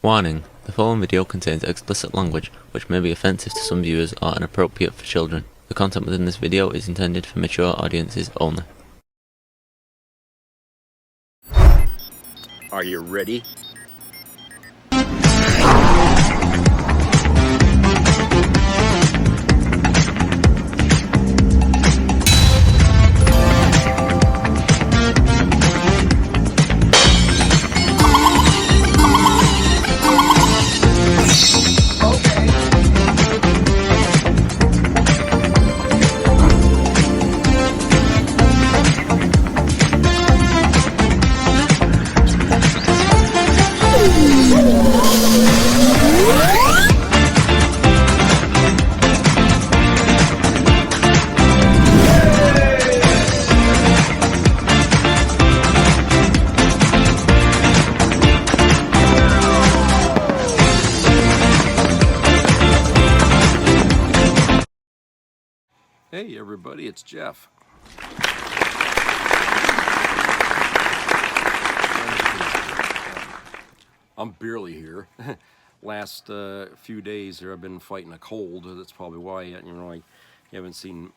Warning: the following video contains explicit language which may be offensive to some viewers or inappropriate for children. The content within this video is intended for mature audiences only. Are you ready? Hey everybody, it's Jeff. I'm barely here. Last few days here I've been fighting a cold. That's probably why you haven't seen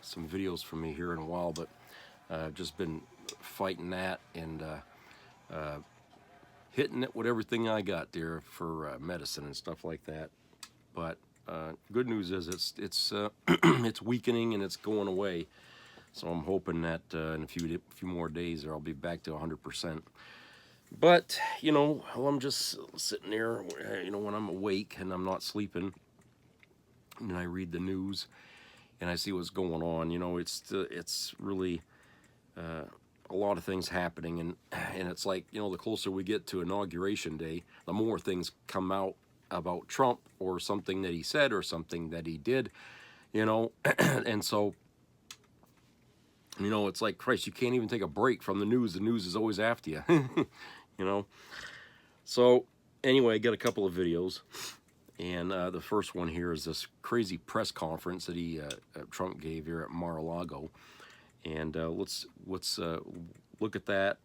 some videos from me here in a while, but I've just been fighting that and hitting it with everything I got there for medicine and stuff like that. But good news is it's it's weakening and it's going away. So I'm hoping that in a few more days I'll be back to 100%. But I'm just sitting there, when I'm awake and I'm not sleeping, and I read the news and I see what's going on. It's really a lot of things happening, and it's like the closer we get to Inauguration Day, the more things come out about Trump or something that he said or something that he did, and so it's like, Christ, you can't even take a break from the news. The news is always after you. So anyway, I got a couple of videos, and the first one here is this crazy press conference that Trump gave here at Mar-a-Lago, and let's look at that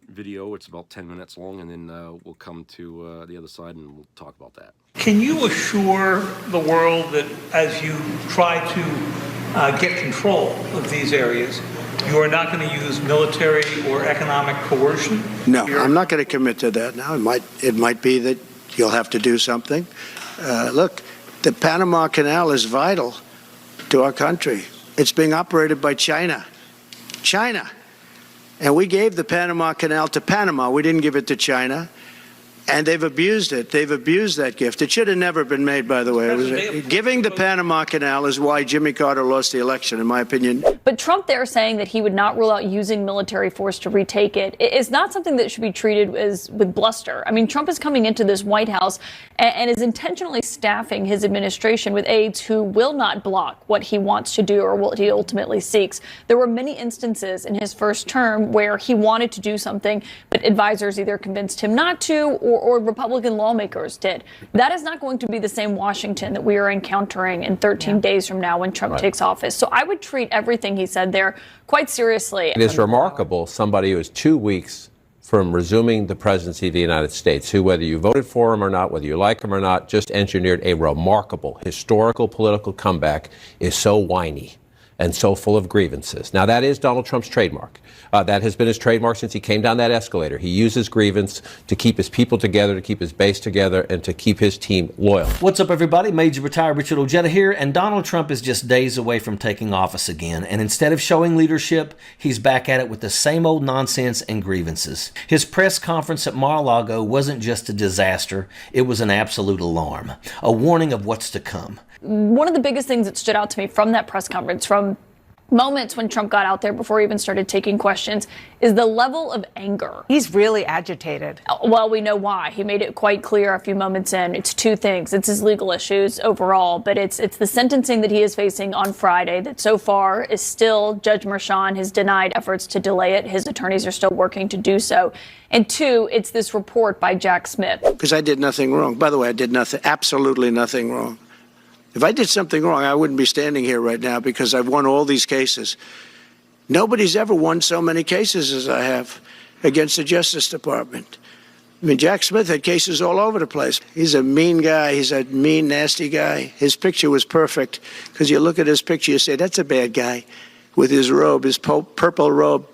video. It's about 10 minutes long, and then we'll come to the other side and we'll talk about that. Can you assure the world that as you try to get control of these areas, you are not going to use military or economic coercion? No, I'm not going to commit to that now. It might be that you'll have to do something. Look, the Panama Canal is vital to our country. It's being operated by China. And we gave the Panama Canal to Panama. We didn't give it to China. And they've abused it. They've abused that gift. It should have never been made, by the way. Giving the Panama Canal is why Jimmy Carter lost the election, in my opinion. But Trump there saying that he would not rule out using military force to retake it is not something that should be treated as with bluster. I mean, Trump is coming into this White House and is intentionally staffing his administration with aides who will not block what he wants to do or what he ultimately seeks. There were many instances in his first term where he wanted to do something, but advisors either convinced him not to or Republican lawmakers did. That is not going to be the same Washington that we are encountering in 13 days from now when Trump takes office. So I would treat everything he said there quite seriously. It is remarkable, somebody who is 2 weeks from resuming the presidency of the United States, who, whether you voted for him or not, whether you like him or not, just engineered a remarkable historical political comeback, is so whiny and so full of grievances. Now, that is Donald Trump's trademark. That has been his trademark since he came down that escalator. He uses grievance to keep his people together, to keep his base together, and to keep his team loyal. What's up, everybody? Major Retired Richard Ojeda here, and Donald Trump is just days away from taking office again. And instead of showing leadership, he's back at it with the same old nonsense and grievances. His press conference at Mar-a-Lago wasn't just a disaster. It was an absolute alarm, a warning of what's to come. One of the biggest things that stood out to me from that press conference, from moments when Trump got out there before he even started taking questions, is the level of anger. He's really agitated. Well, we know why. He made it quite clear a few moments in. It's two things. It's his legal issues overall, but it's the sentencing that he is facing on Friday that so far is still, Judge Merchan has denied efforts to delay it. His attorneys are still working to do so. And two, it's this report by Jack Smith. Because I did nothing wrong. By the way, I did nothing, absolutely nothing wrong. If I did something wrong, I wouldn't be standing here right now because I've won all these cases. Nobody's ever won so many cases as I have against the Justice Department. I mean, Jack Smith had cases all over the place. He's a mean guy. He's a mean, nasty guy. His picture was perfect because you look at his picture, you say, that's a bad guy with his robe, his purple robe.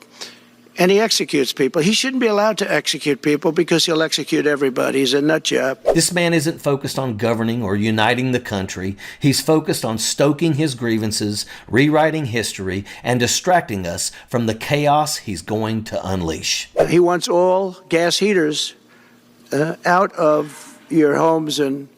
And he executes people. He shouldn't be allowed to execute people because he'll execute everybody. He's a nut job. This man isn't focused on governing or uniting the country. He's focused on stoking his grievances, rewriting history, and distracting us from the chaos he's going to unleash. He wants all gas heaters out of your homes and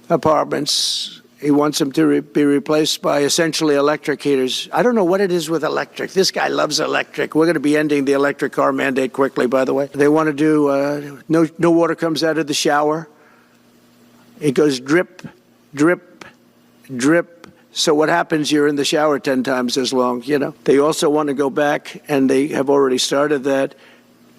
apartments. He wants them to be replaced by essentially electric heaters. I don't know what it is with electric. This guy loves electric. We're going to be ending the electric car mandate quickly, by the way. They want to do no water comes out of the shower. It goes drip, drip, drip. So what happens? You're in the shower 10 times as long, you know. They also want to go back, and they have already started that,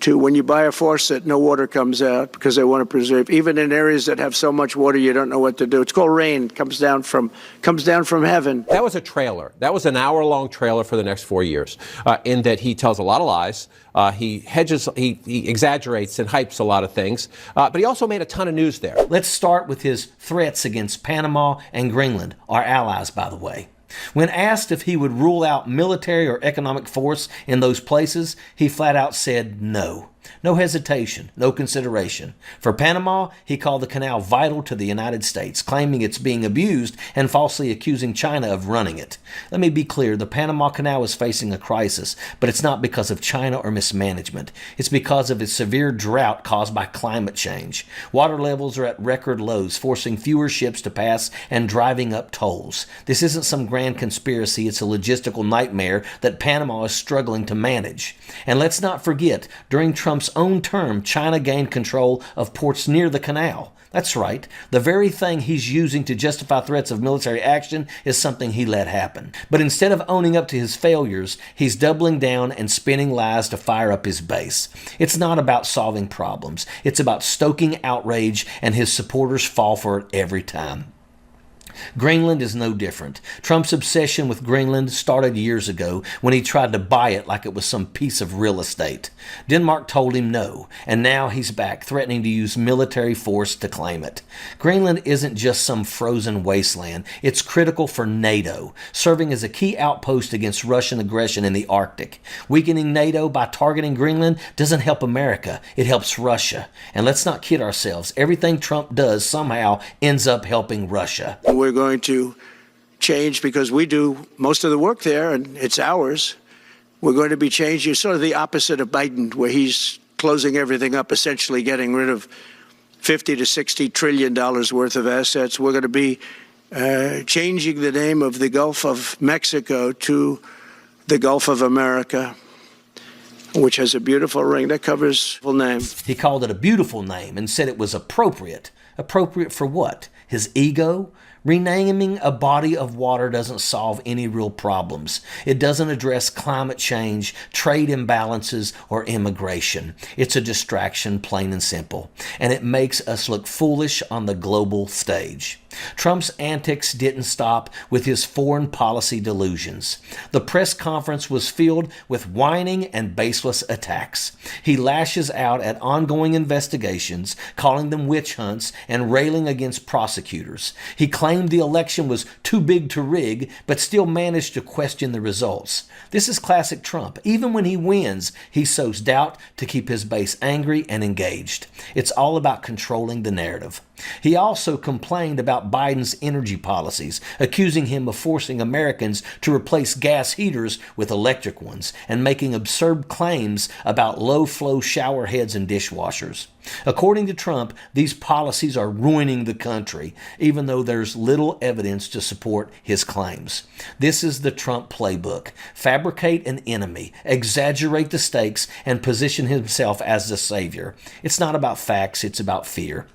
to when you buy a faucet, no water comes out because they want to preserve. Even in areas that have so much water, you don't know what to do. It's called rain. Comes down from heaven. That was a trailer. That was an hour-long trailer for the next 4 years, in that he tells a lot of lies. He hedges, he exaggerates and hypes a lot of things, but he also made a ton of news there. Let's start with his threats against Panama and Greenland, our allies, by the way. When asked if he would rule out military or economic force in those places, he flat out said no. No hesitation, no consideration. For Panama, he called the canal vital to the United States, claiming it's being abused and falsely accusing China of running it. Let me be clear, the Panama Canal is facing a crisis, but it's not because of China or mismanagement. It's because of its severe drought caused by climate change. Water levels are at record lows, forcing fewer ships to pass and driving up tolls. This isn't some grand conspiracy, it's a logistical nightmare that Panama is struggling to manage. And let's not forget, during Trump's own term, China gained control of ports near the canal. That's right. The very thing he's using to justify threats of military action is something he let happen. But instead of owning up to his failures, he's doubling down and spinning lies to fire up his base. It's not about solving problems. It's about stoking outrage, and his supporters fall for it every time. Greenland is no different. Trump's obsession with Greenland started years ago when he tried to buy it like it was some piece of real estate. Denmark told him no, and now he's back threatening to use military force to claim it. Greenland isn't just some frozen wasteland. It's critical for NATO, serving as a key outpost against Russian aggression in the Arctic. Weakening NATO by targeting Greenland doesn't help America. It helps Russia. And let's not kid ourselves. Everything Trump does somehow ends up helping Russia. We're going to change because we do most of the work there and it's ours. We're going to be changing sort of the opposite of Biden, where he's closing everything up, essentially getting rid of $50 to $60 trillion worth of assets. We're going to be changing the name of the Gulf of Mexico to the Gulf of America, which has a beautiful ring that covers full name. He called it a beautiful name and said it was appropriate. Appropriate for what? His ego? Renaming a body of water doesn't solve any real problems. It doesn't address climate change, trade imbalances, or immigration. It's a distraction, plain and simple. And it makes us look foolish on the global stage. Trump's antics didn't stop with his foreign policy delusions. The press conference was filled with whining and baseless attacks. He lashes out at ongoing investigations, calling them witch hunts and railing against prosecutors. He claimed the election was too big to rig, but still managed to question the results. This is classic Trump. Even when he wins, he sows doubt to keep his base angry and engaged. It's all about controlling the narrative. He also complained about Biden's energy policies, accusing him of forcing Americans to replace gas heaters with electric ones and making absurd claims about low-flow shower heads and dishwashers. According to Trump, these policies are ruining the country, even though there's little evidence to support his claims. This is the Trump playbook. Fabricate an enemy, exaggerate the stakes, and position himself as the savior. It's not about facts, it's about fear.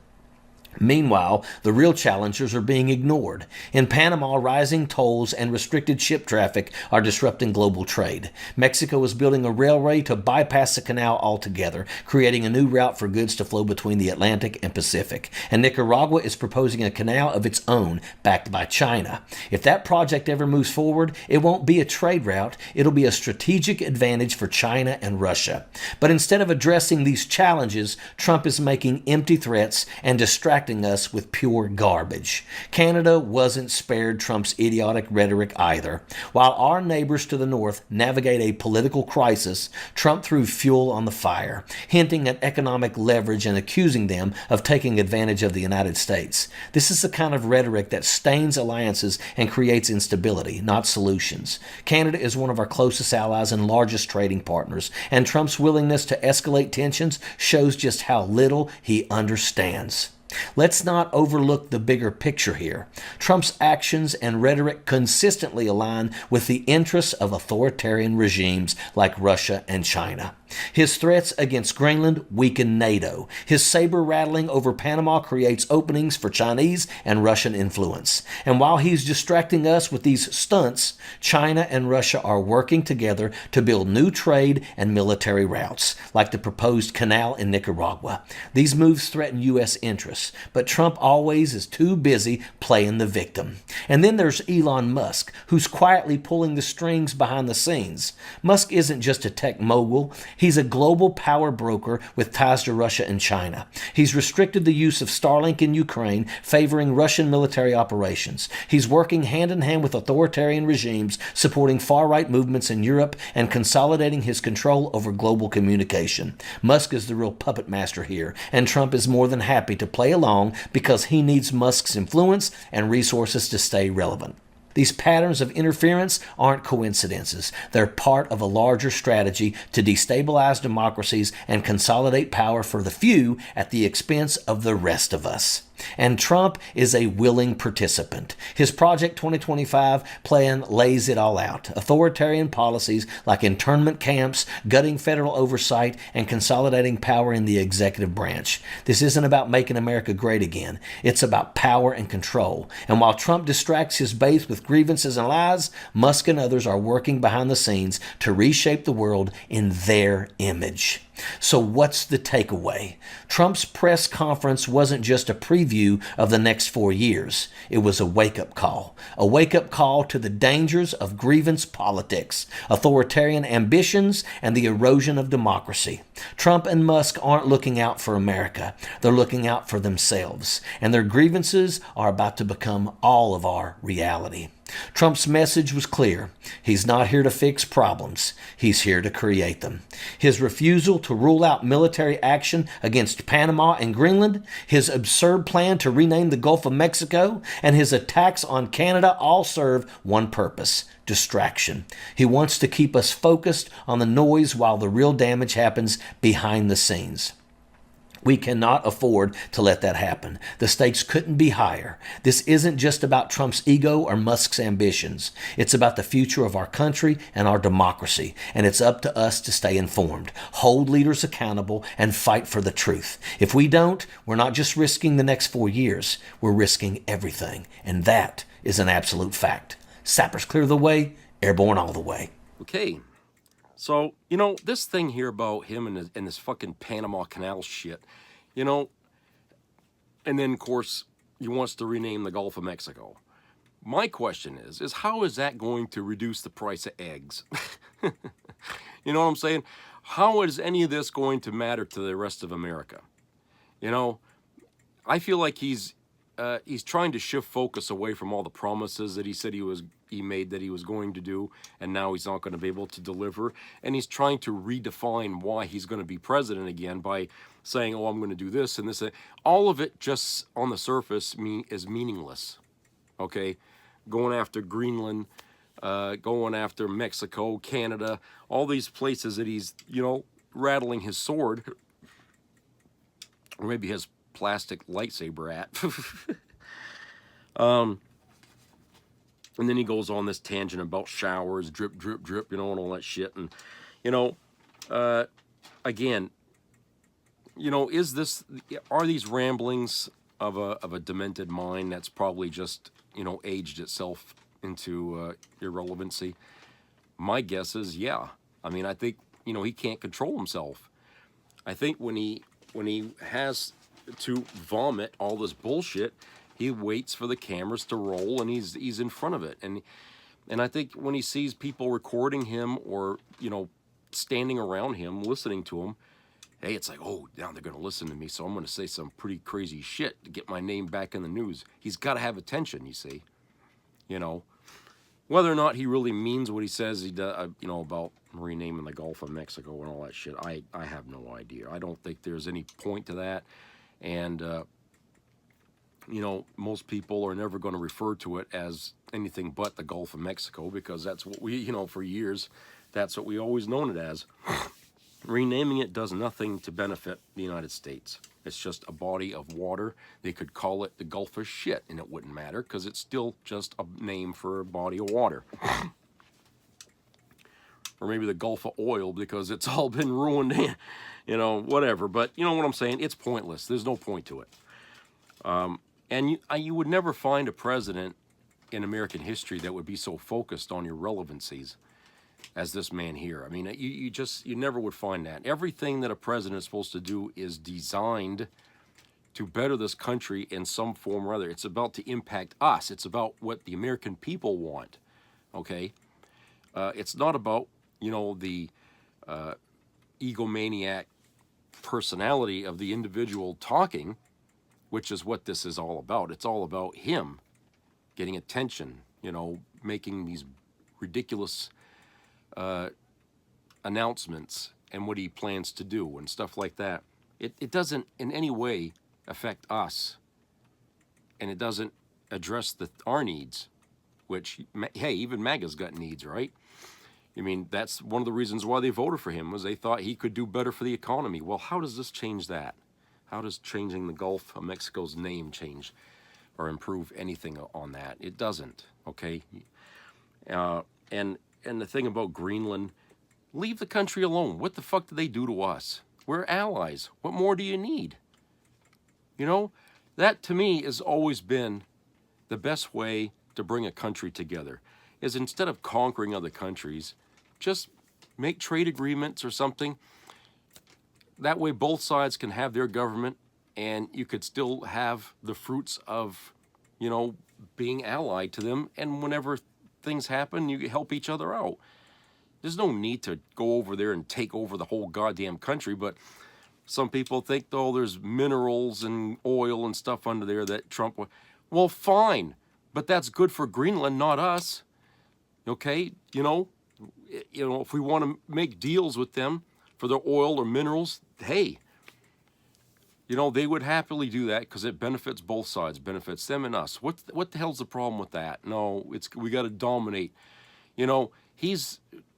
Meanwhile, the real challengers are being ignored. In Panama, rising tolls and restricted ship traffic are disrupting global trade. Mexico is building a railway to bypass the canal altogether, creating a new route for goods to flow between the Atlantic and Pacific. And Nicaragua is proposing a canal of its own, backed by China. If that project ever moves forward, it won't be a trade route, it'll be a strategic advantage for China and Russia. But instead of addressing these challenges, Trump is making empty threats and distracting us with pure garbage. Canada wasn't spared Trump's idiotic rhetoric either. While our neighbors to the north navigate a political crisis, Trump threw fuel on the fire, hinting at economic leverage and accusing them of taking advantage of the United States. This is the kind of rhetoric that stains alliances and creates instability, not solutions. Canada is one of our closest allies and largest trading partners, and Trump's willingness to escalate tensions shows just how little he understands. Let's not overlook the bigger picture here. Trump's actions and rhetoric consistently align with the interests of authoritarian regimes like Russia and China. His threats against Greenland weaken NATO. His saber rattling over Panama creates openings for Chinese and Russian influence. And while he's distracting us with these stunts, China and Russia are working together to build new trade and military routes, like the proposed canal in Nicaragua. These moves threaten U.S. interests, but Trump always is too busy playing the victim. And then there's Elon Musk, who's quietly pulling the strings behind the scenes. Musk isn't just a tech mogul. He's a global power broker with ties to Russia and China. He's restricted the use of Starlink in Ukraine, favoring Russian military operations. He's working hand in hand with authoritarian regimes, supporting far-right movements in Europe and consolidating his control over global communication. Musk is the real puppet master here, and Trump is more than happy to play along because he needs Musk's influence and resources to stay relevant. These patterns of interference aren't coincidences. They're part of a larger strategy to destabilize democracies and consolidate power for the few at the expense of the rest of us. And Trump is a willing participant. His Project 2025 plan lays it all out. Authoritarian policies like internment camps, gutting federal oversight, and consolidating power in the executive branch. This isn't about making America great again. It's about power and control. And while Trump distracts his base with grievances and lies, Musk and others are working behind the scenes to reshape the world in their image. So what's the takeaway? Trump's press conference wasn't just a preview of the next 4 years. It was a wake-up call. A wake-up call to the dangers of grievance politics, authoritarian ambitions, and the erosion of democracy. Trump and Musk aren't looking out for America. They're looking out for themselves. And their grievances are about to become all of our reality. Trump's message was clear. He's not here to fix problems. He's here to create them. His refusal to rule out military action against Panama and Greenland, his absurd plan to rename the Gulf of Mexico, and his attacks on Canada all serve one purpose: distraction. He wants to keep us focused on the noise while the real damage happens behind the scenes. We cannot afford to let that happen. The stakes couldn't be higher. This isn't just about Trump's ego or Musk's ambitions. It's about the future of our country and our democracy, and it's up to us to stay informed, hold leaders accountable, and fight for the truth. If we don't, we're not just risking the next 4 years, we're risking everything, and that is an absolute fact. Sappers clear the way, airborne all the way. Okay. So, this thing here about him and this fucking Panama Canal shit, and then, of course, he wants to rename the Gulf of Mexico. My question is how is that going to reduce the price of eggs? You know what I'm saying? How is any of this going to matter to the rest of America? I feel like he's trying to shift focus away from all the promises that he said he made that he was going to do, and now he's not going to be able to deliver. And he's trying to redefine why he's going to be president again by saying, oh, I'm going to do this and this. All of it just on the surface is meaningless. Okay? Going after Greenland, going after Mexico, Canada, all these places that he's, rattling his sword, or maybe his plastic lightsaber at. And then he goes on this tangent about showers, drip, drip, drip, and all that shit. And, again, are these ramblings of a demented mind that's probably just, you know, aged itself into irrelevancy? My guess is, yeah. I mean, I think, you know, he can't control himself. I think when he has to vomit all this bullshit, he waits for the cameras to roll and he's in front of it. And I think when he sees people recording him or, you know, standing around him, listening to him, hey, it's like, oh, now they're going to listen to me, so I'm going to say some pretty crazy shit to get my name back in the news. He's got to have attention, you see. You know, whether or not he really means what he says he does, you know, about renaming the Gulf of Mexico and all that shit, I have no idea. I don't think there's any point to that. And, you know, most people are never going to refer to it as anything but the Gulf of Mexico because that's what we, you know, for years, that's what we always known it as. Renaming it does nothing to benefit the United States. It's just a body of water. They could call it the Gulf of Shit, and it wouldn't matter because it's still just a name for a body of water. Or maybe the Gulf of Oil because it's all been ruined, you know, whatever. But you know what I'm saying? It's pointless. There's no point to it. And you would never find a president in American history that would be so focused on irrelevancies as this man here. I mean, you never would find that. Everything that a president is supposed to do is designed to better this country in some form or other. It's about to impact us. It's about what the American people want, okay? It's not about, you know, the egomaniac personality of the individual talking, which is what this is all about. It's all about him getting attention, you know, making these ridiculous announcements and what he plans to do and stuff like that. It doesn't in any way affect us, and it doesn't address our needs, which, hey, even MAGA's got needs, right? I mean, that's one of the reasons why they voted for him, was they thought he could do better for the economy. Well, how does this change that? How does changing the Gulf of Mexico's name change or improve anything on that? It doesn't, okay? And the thing about Greenland, leave the country alone. What the fuck do they do to us? We're allies. What more do you need? You know, that to me has always been the best way to bring a country together, is instead of conquering other countries, just make trade agreements or something. That way both sides can have their government and you could still have the fruits of, you know, being allied to them. And whenever things happen, you help each other out. There's no need to go over there and take over the whole goddamn country, but some people think, oh, there's minerals and oil and stuff under there that Trump... Well, fine, but that's good for Greenland, not us. Okay, you know, if we want to make deals with them for their oil or minerals, hey, you know, they would happily do that because it benefits both sides, benefits them and us. What the hell's the problem with that? No, we got to dominate. You know,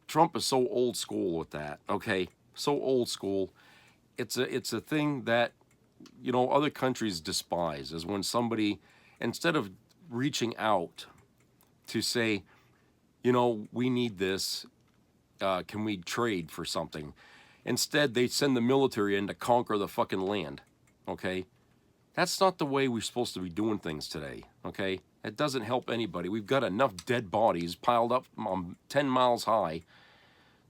Trump is so old school with that. Okay, so old school. It's a thing that, you know, other countries despise, is when somebody, instead of reaching out to say, you know, we need this, can we trade for something? Instead, they send the military in to conquer the fucking land, okay? That's not the way we're supposed to be doing things today, okay? It doesn't help anybody. We've got enough dead bodies piled up 10 miles high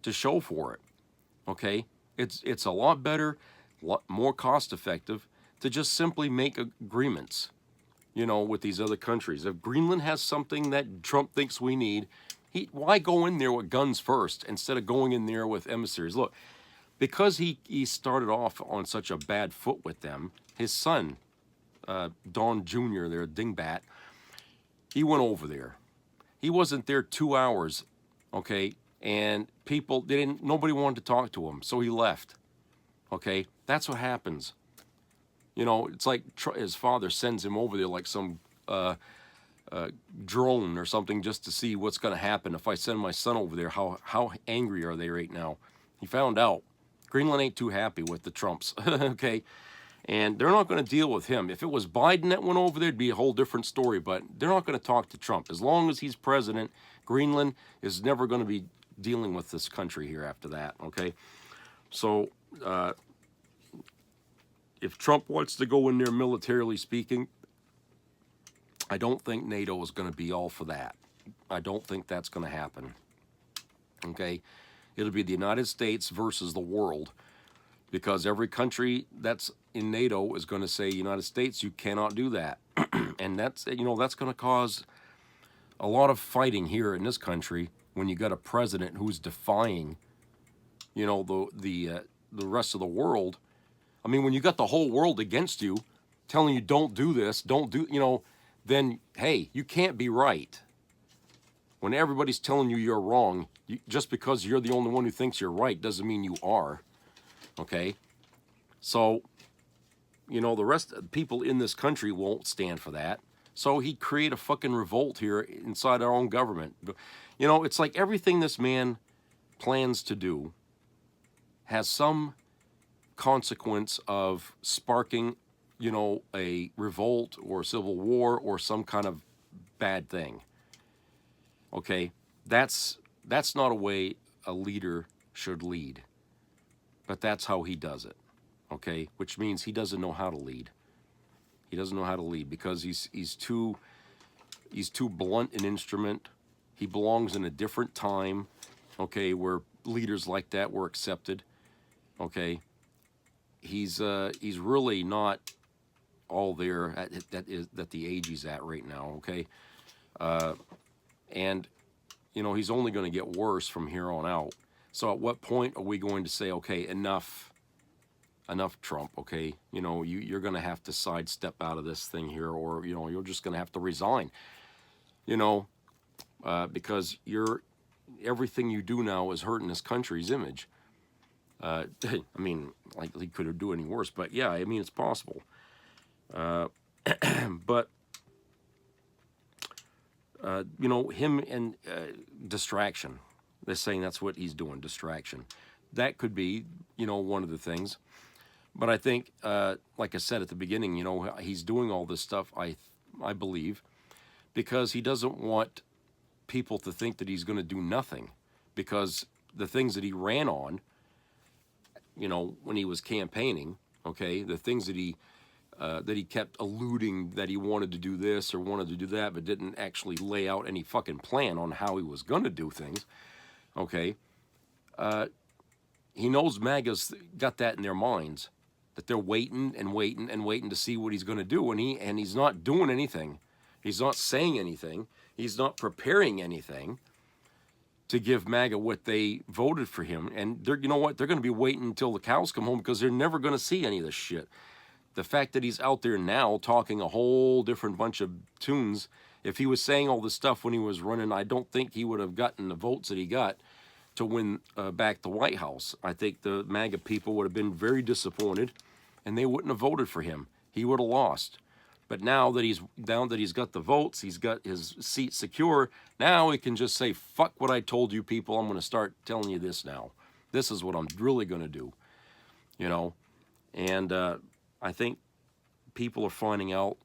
to show for it, okay? It's a lot better, more cost-effective to just simply make agreements, you know, with these other countries. If Greenland has something that Trump thinks we need, why go in there with guns first instead of going in there with emissaries? Look, because he started off on such a bad foot with them, his son, Don Jr., their dingbat, he went over there. He wasn't there 2 hours, okay, and nobody wanted to talk to him, so he left, okay? That's what happens. You know, it's like his father sends him over there like some drone or something just to see what's going to happen. If I send my son over there, how angry are they right now? He found out. Greenland ain't too happy with the Trumps, okay? And they're not going to deal with him. If it was Biden that went over there, it'd be a whole different story, but they're not going to talk to Trump. As long as he's president, Greenland is never going to be dealing with this country here after that, okay? So, if Trump wants to go in there militarily speaking, I don't think NATO is going to be all for that. I don't think that's going to happen. Okay? It'll be the United States versus the world, because every country that's in NATO is going to say, United States, you cannot do that. And that's, you know, that's going to cause a lot of fighting here in this country when you got a president who's defying, you know, the rest of the world. I mean, when you got the whole world against you, telling you don't do this, don't do, you know, then, hey, you can't be right. When everybody's telling you you're wrong, just because you're the only one who thinks you're right doesn't mean you are. Okay? So, you know, the rest of the people in this country won't stand for that. So he'd create a fucking revolt here inside our own government. You know, it's like everything this man plans to do has some consequence of sparking, you know, a revolt or a civil war or some kind of bad thing. Okay? That's not a way a leader should lead. But that's how he does it. Okay? Which means he doesn't know how to lead. He doesn't know how to lead because he's too blunt an instrument. He belongs in a different time, okay, where leaders like that were accepted. Okay? He's really not all there at the age he's at right now, okay? And you know, he's only going to get worse from here on out. So at what point are we going to say, okay, enough, Trump, okay? You know, you're going to have to sidestep out of this thing here, or, you know, you're just going to have to resign, you know, because everything you do now is hurting this country's image. I mean, like, he could do any worse, but yeah, I mean, it's possible. But, you know, him and distraction. They're saying that's what he's doing, distraction. That could be, you know, one of the things. But I think, like I said at the beginning, you know, he's doing all this stuff, I believe, because he doesn't want people to think that he's going to do nothing. Because the things that he ran on, you know, when he was campaigning, okay, the things that he kept alluding that he wanted to do this or wanted to do that, but didn't actually lay out any fucking plan on how he was going to do things, okay, he knows MAGA's got that in their minds, that they're waiting and waiting and waiting to see what he's going to do, and he's not doing anything. He's not saying anything. He's not preparing anything to give MAGA what they voted for him. And you know what? They're going to be waiting until the cows come home because they're never going to see any of this shit. The fact that he's out there now talking a whole different bunch of tunes, if he was saying all this stuff when he was running, I don't think he would have gotten the votes that he got to win back the White House. I think the MAGA people would have been very disappointed, and they wouldn't have voted for him. He would have lost. But now that he's got the votes, he's got his seat secure, now he can just say, fuck what I told you people, I'm going to start telling you this now. This is what I'm really going to do, you know. And I think people are finding out,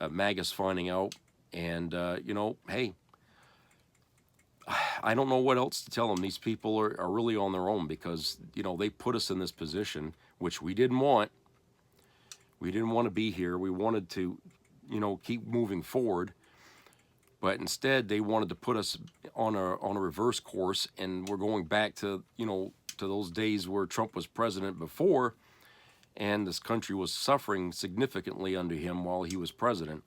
MAGA's finding out, and, you know, hey, I don't know what else to tell them. These people are really on their own because, you know, they put us in this position, which we didn't want. We didn't want to be here. We wanted to, you know, keep moving forward. But instead, they wanted to put us on a reverse course, and we're going back to, you know, to those days where Trump was president before, and this country was suffering significantly under him while he was president.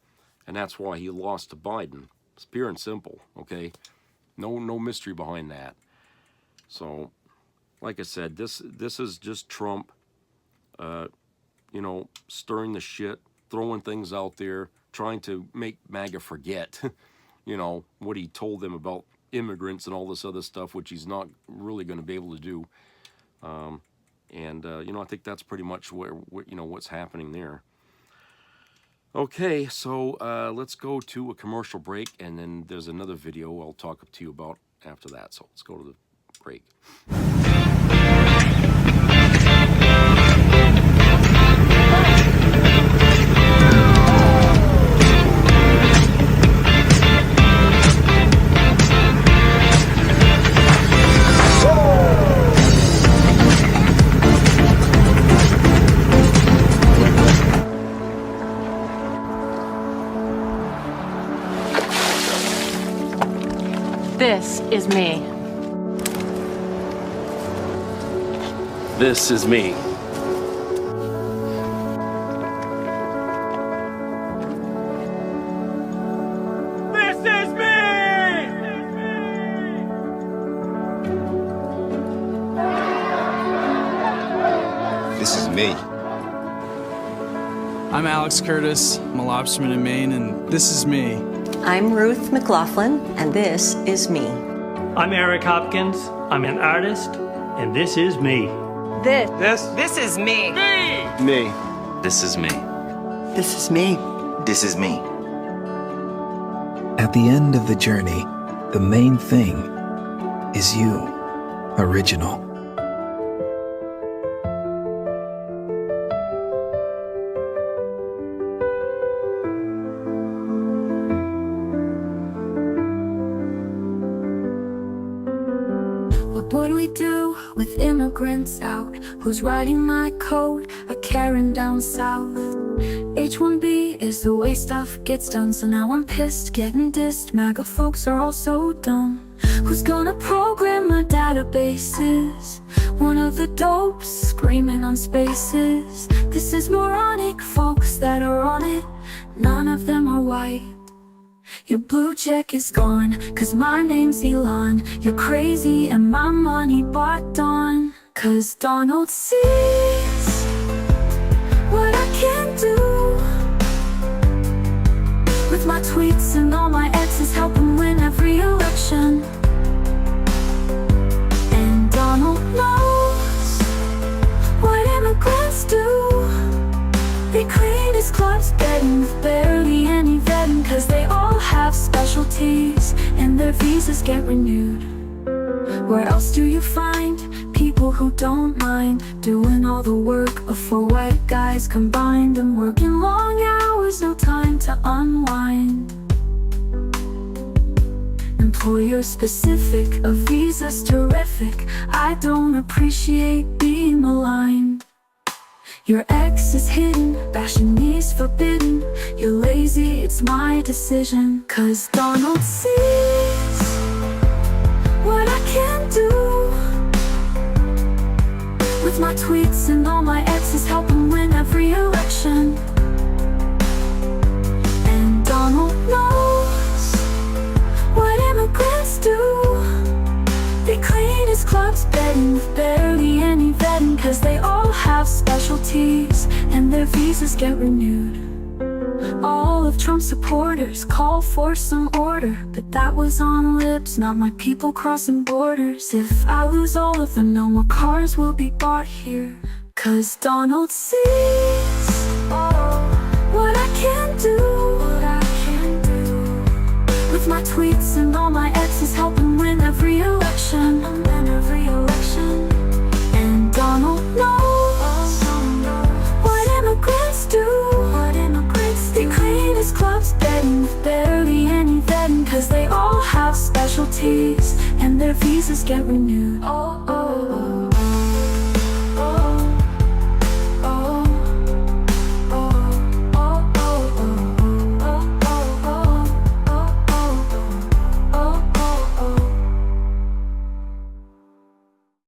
And that's why he lost to Biden. It's pure and simple, okay? No mystery behind that. So, like I said, this is just Trump, you know, stirring the shit, throwing things out there, trying to make MAGA forget, you know, what he told them about immigrants and all this other stuff, which he's not really going to be able to do. You know, I think that's pretty much what's happening there. Okay, so let's go to a commercial break, and then there's another video I'll talk to you about after that. So let's go to the break. This is me. This is me. This is me. I'm Alex Curtis. I'm a lobsterman in Maine, and this is me. I'm Ruth McLaughlin, and this is me. I'm Eric Hopkins. I'm an artist, and this is me. This is me. Me. This is me. This is me. This is me. At the end of the journey, the main thing is you, original. What would we do with immigrants out? Who's writing my code? A Karen down south. H-1B is the way stuff gets done. So now I'm pissed, getting dissed. MAGA folks are all so dumb. Who's gonna program my databases? One of the dopes screaming on spaces. This is moronic, folks that are on it. None of them are white. Your blue check is gone, cause my name's Elon. You're crazy and my money bought Dawn. Cause Donald sees what I can do with my tweets and all my exes, help him win every election. And Donald knows what immigrants do. They clean his clubs, bedding with barely any vetting. Cause they all have specialties and their visas get renewed. Where else do you find people who don't mind doing all the work of four white guys combined and working long hours, no time to unwind? Employer specific, a visa's terrific. I don't appreciate being maligned. Your ex is hidden, bashing me's forbidden. You're lazy, it's my decision. Cause Donald sees what I can do with my tweets and all my exes, help him win every election. And Donald knows what immigrants do. They clean his clubs, bedding with barely any vetting. Cause they all have specialties and their visas get renewed. All of Trump's supporters call for some order, but that was on lips, not my people crossing borders. If I lose all of them, no more cars will be bought here. Cause Donald sees what I can do with my tweets and all my exes, help him win every election. And Donald knows what immigrants do. They clean his clubs, bedding with barely any vetting. Cause they all have specialties and their visas get renewed.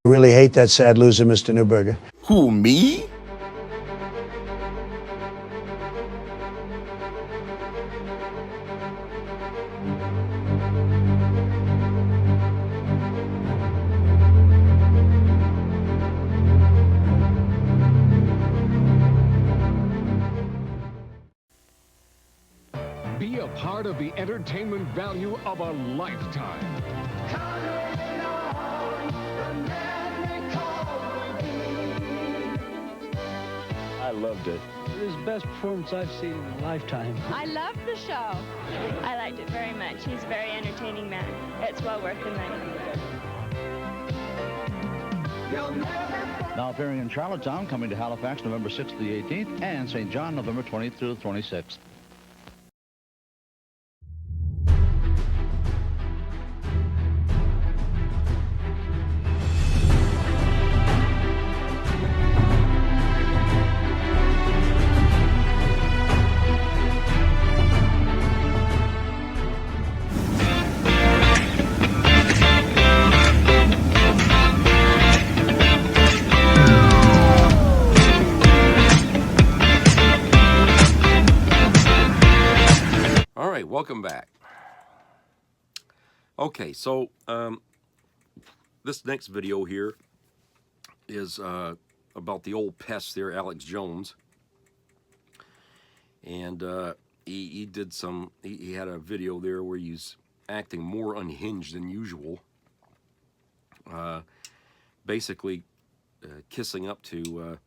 I really hate that sad loser, Mr. Newberger. Who, me? Be a part of the entertainment value of a lifetime. I loved it. It was the best performance I've seen in a lifetime. I loved the show. I liked it very much. He's a very entertaining man. It's well worth the money. Now appearing in Charlottetown, coming to Halifax November 6th to the 18th, and St. John November 20th through the 26th. right, welcome back. Okay, so this next video here is about the old pest there, Alex Jones. And he did some, he had a video there where he's acting more unhinged than usual. Basically kissing up to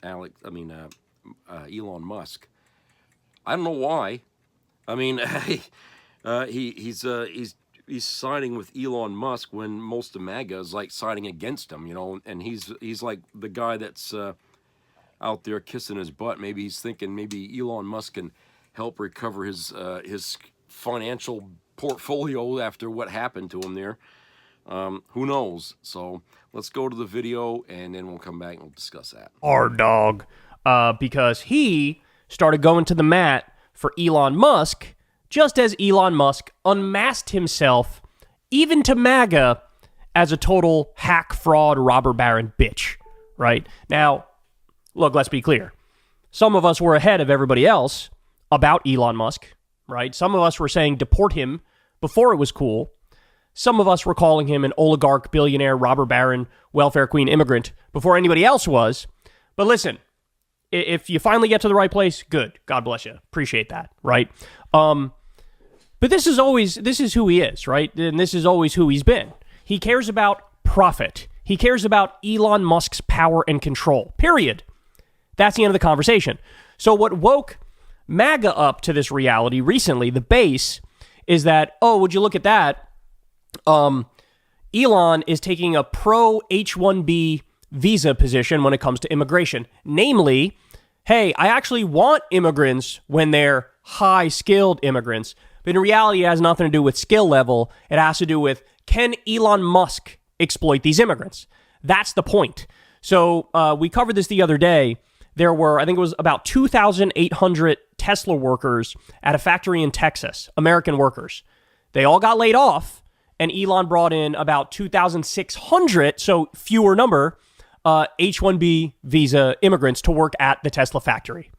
Elon Musk. I don't know why. I mean, he's siding with Elon Musk when most of MAGA is like siding against him, you know, and he's like the guy that's out there kissing his butt. Maybe he's thinking maybe Elon Musk can help recover his financial portfolio after what happened to him there. Who knows? So let's go to the video and then we'll come back and we'll discuss that. Our dog, because he started going to the mat for Elon Musk, just as Elon Musk unmasked himself, even to MAGA, as a total hack, fraud, robber baron bitch, right? Now, look, let's be clear. Some of us were ahead of everybody else about Elon Musk, right? Some of us were saying deport him before it was cool. Some of us were calling him an oligarch, billionaire, robber baron, welfare queen immigrant before anybody else was. But listen, if you finally get to the right place, good. God bless you. Appreciate that, right? But this is who he is, right? And this is always who he's been. He cares about profit. He cares about Elon Musk's power and control, period. That's the end of the conversation. So what woke MAGA up to this reality recently, the base, is that, oh, would you look at that? Elon is taking a pro H-1B visa position when it comes to immigration. Namely, hey, I actually want immigrants when they're high-skilled immigrants. But in reality, it has nothing to do with skill level. It has to do with, can Elon Musk exploit these immigrants? That's the point. So we covered this the other day. There were, I think it was about 2,800 Tesla workers at a factory in Texas, American workers. They all got laid off, and Elon brought in about 2,600, so fewer number, H-1B visa immigrants to work at the Tesla factory.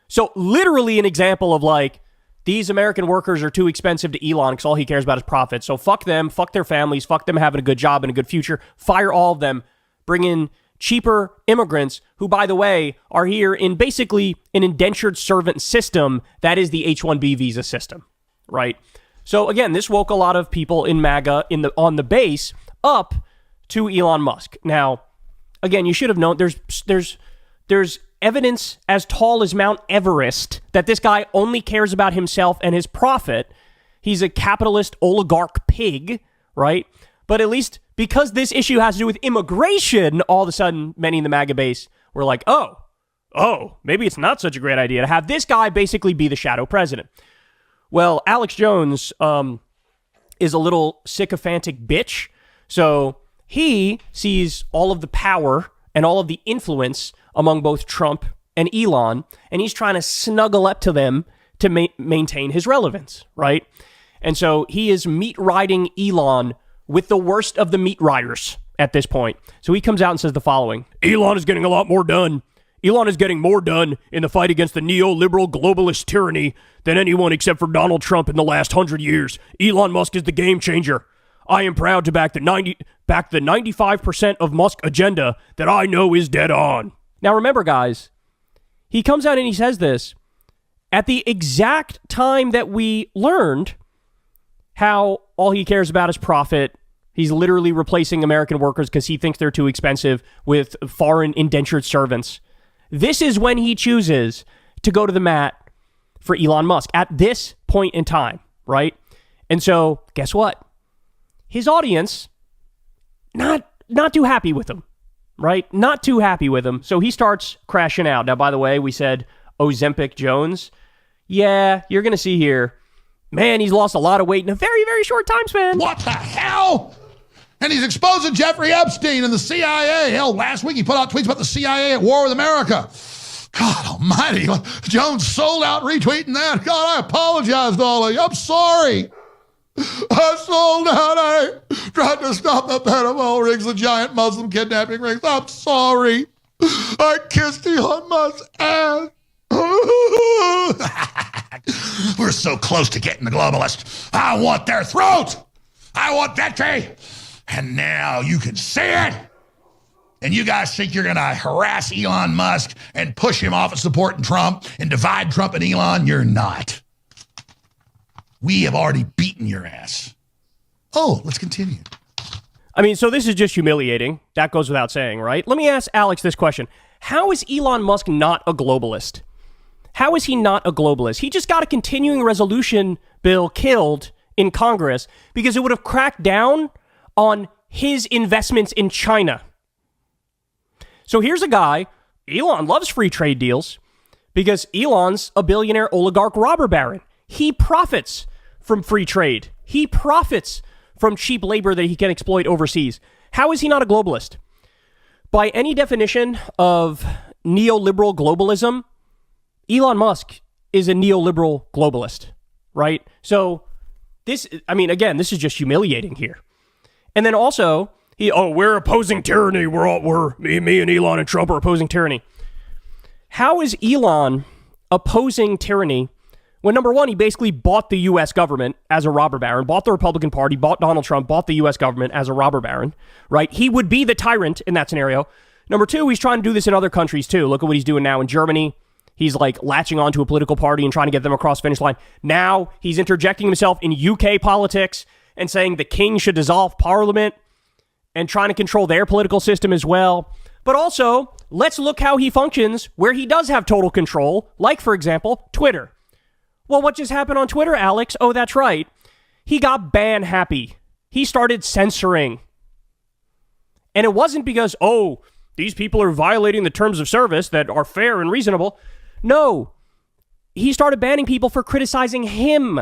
So literally an example of like, these American workers are too expensive to Elon because all he cares about is profit. So fuck them, fuck their families, fuck them having a good job and a good future. Fire all of them. Bring in cheaper immigrants who, by the way, are here in basically an indentured servant system that is the H-1B visa system, right? So again, this woke a lot of people in MAGA on the base up to Elon Musk. Now, again, you should have known there's evidence as tall as Mount Everest that this guy only cares about himself and his profit. He's a capitalist oligarch pig, right? But at least because this issue has to do with immigration, all of a sudden, many in the MAGA base were like, oh, maybe it's not such a great idea to have this guy basically be the shadow president. Well, Alex Jones is a little sycophantic bitch. So he sees all of the power and all of the influence among both Trump and Elon, and he's trying to snuggle up to them to maintain his relevance, right? And so he is meat riding Elon with the worst of the meat riders at this point. So he comes out and says the following: Elon is getting a lot more done. Elon is getting more done in the fight against the neoliberal globalist tyranny than anyone except for Donald Trump in the last 100 years. Elon Musk is the game changer. I am proud to back the 95% of Musk agenda that I know is dead on. Now remember, guys, he comes out and he says this at the exact time that we learned how all he cares about is profit. He's literally replacing American workers because he thinks they're too expensive with foreign indentured servants. This is when he chooses to go to the mat for Elon Musk at this point in time, right? And so guess what? His audience, not too happy with him, right? Not too happy with him. So he starts crashing out. Now, by the way, we said Ozempic Jones. Yeah, you're going to see here. Man, he's lost a lot of weight in a very, very short time span. What the hell? And he's exposing Jeffrey Epstein and the CIA. Hell, last week he put out tweets about the CIA at war with America. God almighty. Jones sold out retweeting that. God, I apologize to all of you. I'm sorry. I sold out. I tried to stop the pedophile rings, the giant Muslim kidnapping rings. I'm sorry. I kissed Elon Musk's ass. We're were so close to getting the globalists. I want their throat. I want victory. And now you can see it. And you guys think you're going to harass Elon Musk and push him off of supporting Trump and divide Trump and Elon? You're not. We have already beaten your ass. Oh, let's continue. I mean, so this is just humiliating. That goes without saying, right? Let me ask Alex this question. How is Elon Musk not a globalist? How is he not a globalist? He just got a continuing resolution bill killed in Congress because it would have cracked down on his investments in China. So here's a guy, Elon loves free trade deals because Elon's a billionaire oligarch robber baron. He profits from free trade. He profits from cheap labor that he can exploit overseas. How is he not a globalist? By any definition of neoliberal globalism, Elon Musk is a neoliberal globalist, right? So this, I mean, again, this is just humiliating here. And then also, we're opposing tyranny. Me and Elon and Trump are opposing tyranny. How is Elon opposing tyranny when, number one, he basically bought the U.S. government as a robber baron, bought the Republican Party, bought Donald Trump, bought the U.S. government as a robber baron, right? He would be the tyrant in that scenario. Number two, he's trying to do this in other countries too. Look at what he's doing now in Germany. He's like latching onto a political party and trying to get them across the finish line. Now he's interjecting himself in UK politics and saying the king should dissolve parliament and trying to control their political system as well. But also, let's look how he functions where he does have total control, like, for example, Twitter. Well, what just happened on Twitter, Alex? Oh, that's right. He got ban happy. He started censoring. And it wasn't because, these people are violating the terms of service that are fair and reasonable. No. He started banning people for criticizing him.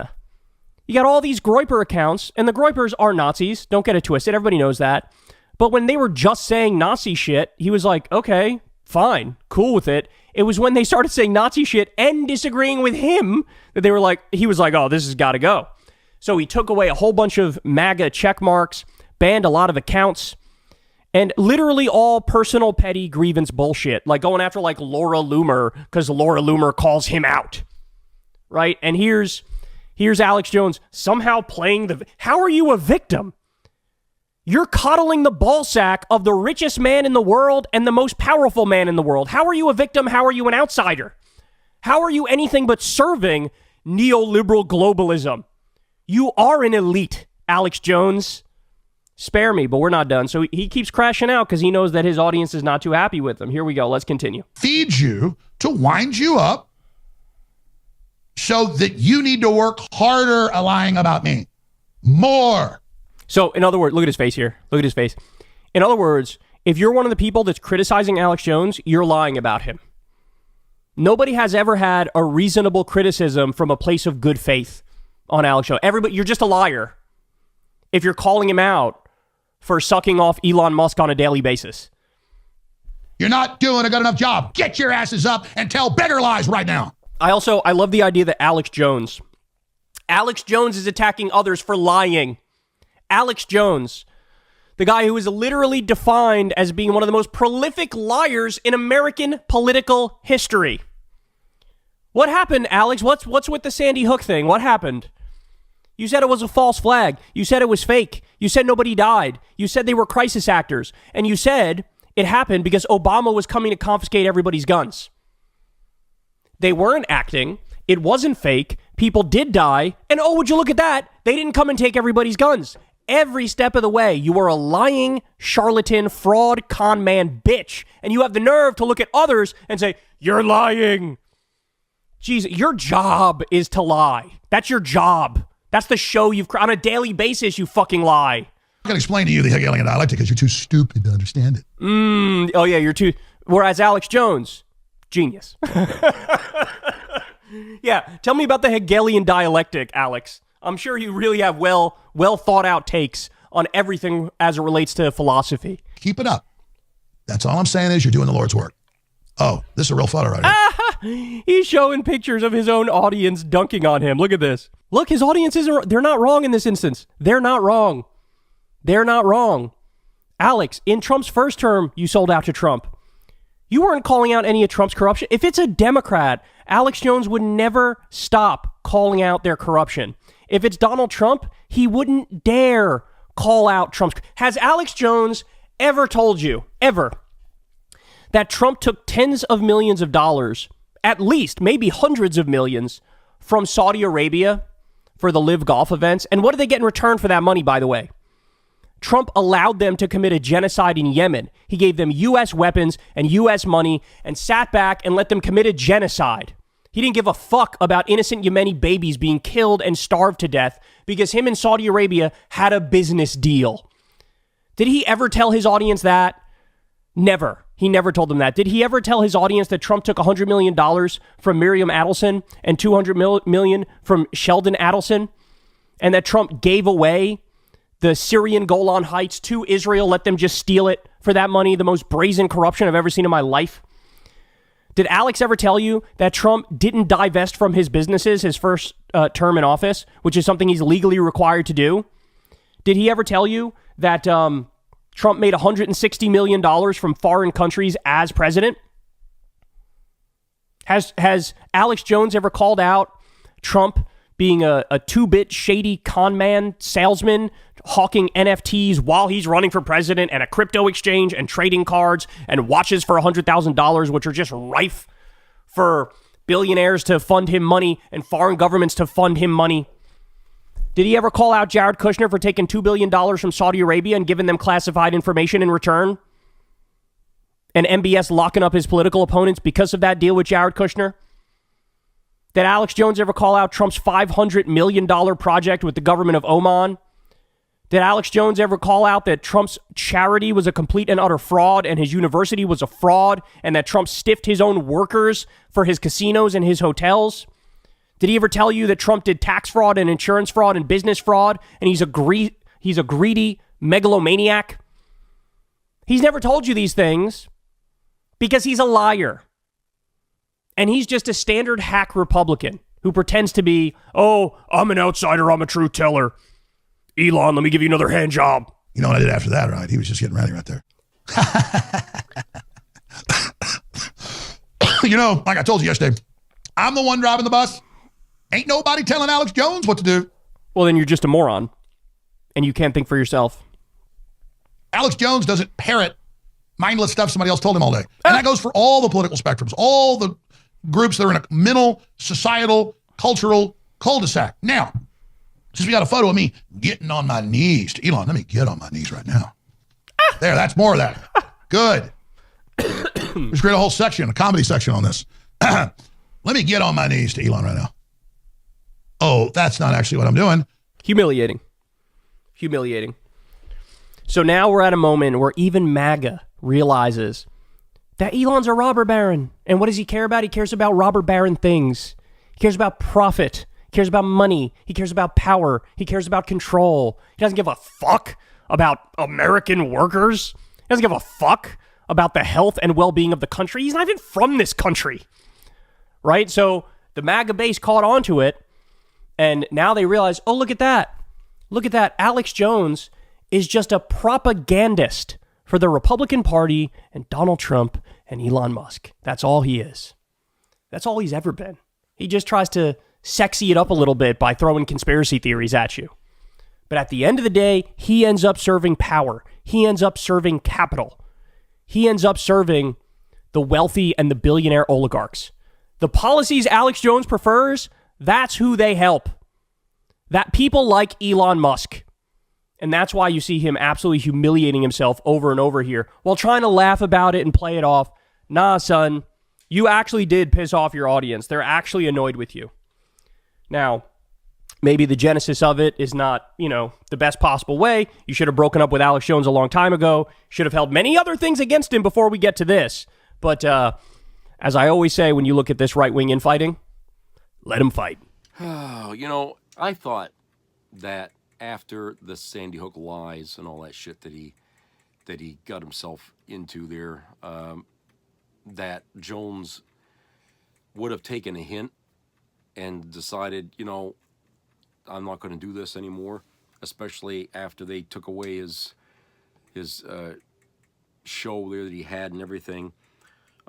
You got all these Groyper accounts, and the Groypers are Nazis. Don't get it twisted. Everybody knows that. But when they were just saying Nazi shit, he was like, okay, fine, cool with it. It was when they started saying Nazi shit and disagreeing with him that they were like, he was like, oh, this has got to go. So he took away a whole bunch of MAGA check marks, banned a lot of accounts, and literally all personal petty grievance bullshit, like going after like Laura Loomer because Laura Loomer calls him out, right? And here's Alex Jones somehow playing how are you a victim? You're coddling the ballsack of the richest man in the world and the most powerful man in the world. How are you a victim? How are you an outsider? How are you anything but serving neoliberal globalism? You are an elite, Alex Jones. Spare me, but we're not done. So he keeps crashing out because he knows that his audience is not too happy with him. Here we go. Let's continue. Feed you to wind you up so that you need to work harder lying about me. More. So, in other words, look at his face here. Look at his face. In other words, if you're one of the people that's criticizing Alex Jones, you're lying about him. Nobody has ever had a reasonable criticism from a place of good faith on Alex Jones. Everybody, you're just a liar if you're calling him out for sucking off Elon Musk on a daily basis. You're not doing a good enough job. Get your asses up and tell bigger lies right now. I love the idea that Alex Jones is attacking others for lying. Alex Jones, the guy who is literally defined as being one of the most prolific liars in American political history. What happened, Alex? What's with the Sandy Hook thing? What happened? You said it was a false flag. You said it was fake. You said nobody died. You said they were crisis actors. And you said it happened because Obama was coming to confiscate everybody's guns. They weren't acting. It wasn't fake. People did die. And would you look at that? They didn't come and take everybody's guns. Every step of the way, you are a lying, charlatan, fraud, con man bitch. And you have the nerve to look at others and say, you're lying. Jeez, your job is to lie. That's your job. That's the show on a daily basis, you fucking lie. I'm going to explain to you the Hegelian dialectic because you're too stupid to understand it. Oh yeah, you're too. Whereas Alex Jones, genius. Yeah, tell me about the Hegelian dialectic, Alex. I'm sure you really have well thought out takes on everything as it relates to philosophy. Keep it up. That's all I'm saying is you're doing the Lord's work. Oh, this is a real photo right here. He's showing pictures of his own audience dunking on him. Look at this. Look, his audience they're not wrong in this instance. They're not wrong. They're not wrong. Alex, in Trump's first term, you sold out to Trump. You weren't calling out any of Trump's corruption. If it's a Democrat, Alex Jones would never stop calling out their corruption. If it's Donald Trump, he wouldn't dare call out Trump's. Has Alex Jones ever told you, ever, that Trump took tens of millions of dollars, at least, maybe hundreds of millions, from Saudi Arabia for the Live Golf events? And what did they get in return for that money, by the way? Trump allowed them to commit a genocide in Yemen. He gave them U.S. weapons and U.S. money and sat back and let them commit a genocide. He didn't give a fuck about innocent Yemeni babies being killed and starved to death because him and Saudi Arabia had a business deal. Did he ever tell his audience that? Never. He never told them that. Did he ever tell his audience that Trump took $100 million from Miriam Adelson and $200 million from Sheldon Adelson, and that Trump gave away the Syrian Golan Heights to Israel, let them just steal it for that money? The most brazen corruption I've ever seen in my life. Did Alex ever tell you that Trump didn't divest from his businesses his first term in office, which is something he's legally required to do? Did he ever tell you that Trump made $160 million from foreign countries as president? Has Alex Jones ever called out Trump being a two-bit shady con man salesman, hawking NFTs while he's running for president, and a crypto exchange and trading cards and watches for $100,000, which are just rife for billionaires to fund him money and foreign governments to fund him money? Did he ever call out Jared Kushner for taking $2 billion from Saudi Arabia and giving them classified information in return? And MBS locking up his political opponents because of that deal with Jared Kushner? Did Alex Jones ever call out Trump's $500 million project with the government of Oman? Did Alex Jones ever call out that Trump's charity was a complete and utter fraud and his university was a fraud and that Trump stiffed his own workers for his casinos and his hotels? Did he ever tell you that Trump did tax fraud and insurance fraud and business fraud and he's a greedy megalomaniac? He's never told you these things because he's a liar. And he's just a standard hack Republican who pretends to be, oh, I'm an outsider, I'm a truth teller. Elon, let me give you another hand job. You know what I did after that, right? He was just getting ready right there. You know, like I told you yesterday, I'm the one driving the bus. Ain't nobody telling Alex Jones what to do. Well, then you're just a moron, and you can't think for yourself. Alex Jones doesn't parrot mindless stuff somebody else told him all day. And that goes for all the political spectrums, all the groups that are in a mental, societal, cultural cul-de-sac. Now, since we got a photo of me getting on my knees to Elon, let me get on my knees right now. There, that's more of that. Good. Let's create a whole section, a comedy section on this. Let me get on my knees to Elon right now. Oh, that's not actually what I'm doing. Humiliating. So now we're at a moment where even MAGA realizes that Elon's a robber baron. And what does he care about? He cares about robber baron things. He cares about profit. He cares about money. He cares about power. He cares about control. He doesn't give a fuck about American workers. He doesn't give a fuck about the health and well-being of the country. He's not even from this country, right? So the MAGA base caught on to it, and now they realize, oh, look at that. Look at that. Alex Jones is just a propagandist for the Republican Party and Donald Trump and Elon Musk. That's all he is. That's all he's ever been. He just tries to sexy it up a little bit by throwing conspiracy theories at you. But at the end of the day, he ends up serving power. He ends up serving capital. He ends up serving the wealthy and the billionaire oligarchs. The policies Alex Jones prefers, that's who they help. That people like Elon Musk. And that's why you see him absolutely humiliating himself over and over here while trying to laugh about it and play it off. Nah, son, you actually did piss off your audience. They're actually annoyed with you. Now, maybe the genesis of it is not, the best possible way. You should have broken up with Alex Jones a long time ago. Should have held many other things against him before we get to this. But as I always say, when you look at this right-wing infighting, let him fight. I thought that after the Sandy Hook lies and all that shit that he got himself into there, that Jones would have taken a hint and decided, I'm not going to do this anymore, especially after they took away his show there that he had and everything.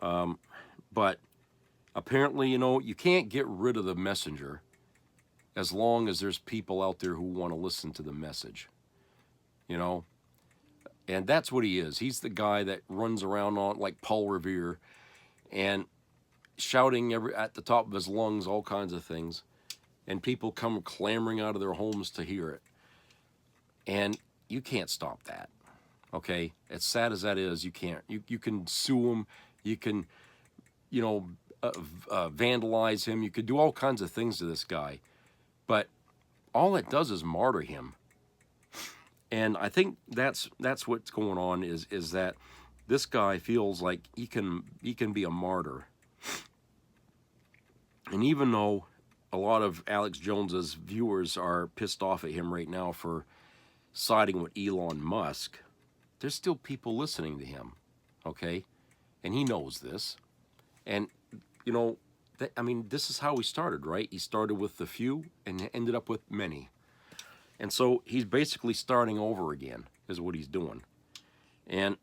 But apparently, you know, you can't get rid of the messenger as long as there's people out there who want to listen to the message, you know? And that's what he is. He's the guy that runs around on like Paul Revere and shouting at the top of his lungs all kinds of things, and people come clamoring out of their homes to hear it. And you can't stop that, okay? As sad as that is, you can't. You can sue him. You can, you know, vandalize him. You could do all kinds of things to this guy. But all it does is martyr him. And I think that's what's going on is that this guy feels like he can be a martyr. And even though a lot of Alex Jones's viewers are pissed off at him right now for siding with Elon Musk, there's still people listening to him, okay? And he knows this. And, you know, I mean, this is how he started, right? He started with the few and ended up with many. And so he's basically starting over again, is what he's doing. And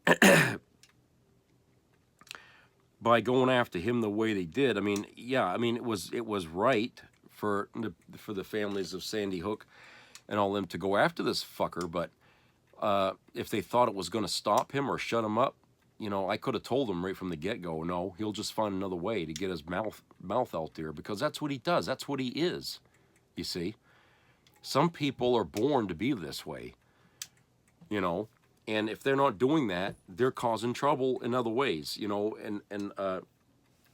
by going after him the way they did, I mean, yeah, I mean, it was right for the families of Sandy Hook and all them to go after this fucker, but if they thought it was going to stop him or shut him up, you know, I could have told him right from the get-go, no, he'll just find another way to get his mouth out there, because that's what he does. That's what he is, you see. Some people are born to be this way, you know, and if they're not doing that, they're causing trouble in other ways, you know, and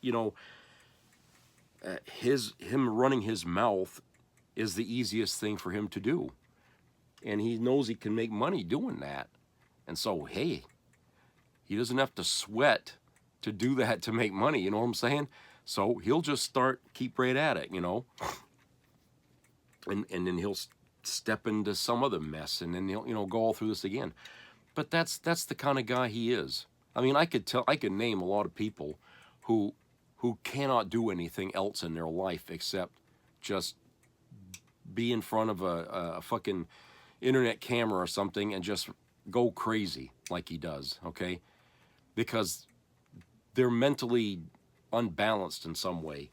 you know, him running his mouth is the easiest thing for him to do, and he knows he can make money doing that, and so, hey, he doesn't have to sweat to do that to make money, you know what I'm saying? So he'll just keep right at it, you know, and then he'll step into some other mess, and then he'll, you know, go all through this again. But that's the kind of guy he is. I mean, I could name a lot of people who cannot do anything else in their life except just be in front of a fucking internet camera or something and just go crazy like he does, okay? Because they're mentally unbalanced in some way,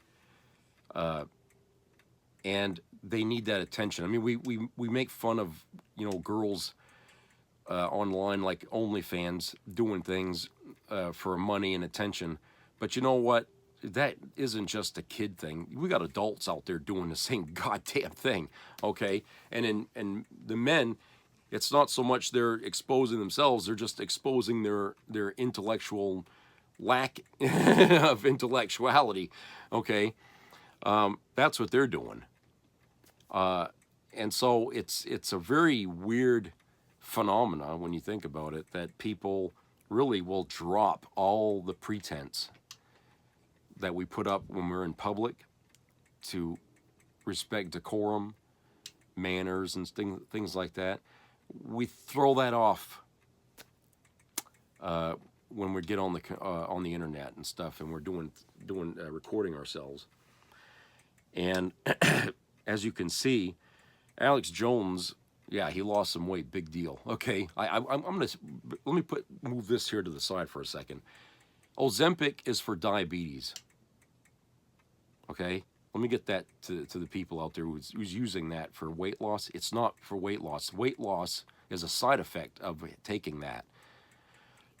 and they need that attention. I mean, we make fun of, you know, girls online like OnlyFans doing things for money and attention, but you know what? That isn't just a kid thing. We got adults out there doing the same goddamn thing, okay? And the men, it's not so much they're exposing themselves, they're just exposing their intellectual lack of intellectuality, okay? That's what they're doing. And so it's a very weird phenomena when you think about it, that people really will drop all the pretense that we put up when we're in public to respect decorum, manners, and things like that. We throw that off when we get on the internet and stuff, and we're doing recording ourselves. And as you can see, Alex Jones, yeah, he lost some weight, big deal. Okay, I'm gonna move this here to the side for a second. Ozempic is for diabetes. Okay, let me get that to the people out there who's using that for weight loss. It's not for weight loss. Weight loss is a side effect of taking that.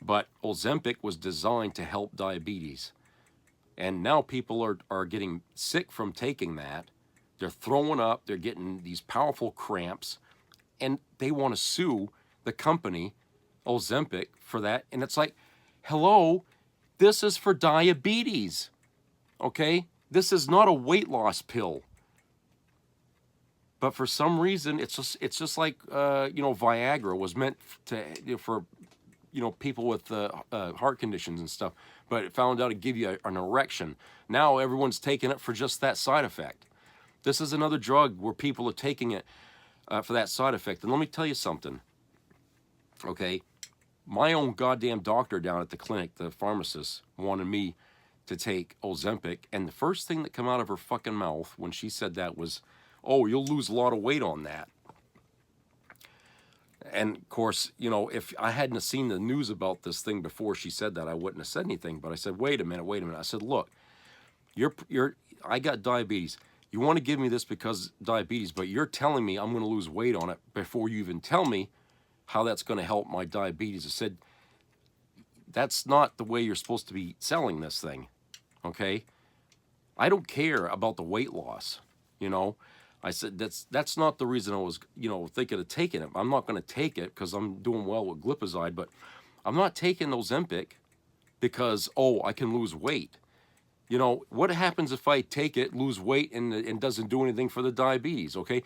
But Ozempic was designed to help diabetes. And now people are getting sick from taking that. They're throwing up, they're getting these powerful cramps, and they want to sue the company, Ozempic, for that. And it's like, hello, this is for diabetes, okay? This is not a weight loss pill. But for some reason, it's just like you know, Viagra was meant for you know, people with heart conditions and stuff, but it found out to give you an erection. Now everyone's taking it for just that side effect. This is another drug where people are taking it for that side effect. And let me tell you something, okay? My own goddamn doctor down at the clinic, the pharmacist, wanted me to take Ozempic, and the first thing that came out of her fucking mouth when she said that was, oh, you'll lose a lot of weight on that. And of course, you know, if I hadn't have seen the news about this thing before she said that, I wouldn't have said anything. But I said, wait a minute. I said, look, I got diabetes. You want to give me this because diabetes, but you're telling me I'm going to lose weight on it before you even tell me how that's going to help my diabetes. I said, that's not the way you're supposed to be selling this thing, okay? I don't care about the weight loss, you know? I said, that's not the reason I was, you know, thinking of taking it. I'm not going to take it because I'm doing well with glipizide, but I'm not taking Ozempic because, oh, I can lose weight. You know, what happens if I take it, lose weight, and doesn't do anything for the diabetes, okay?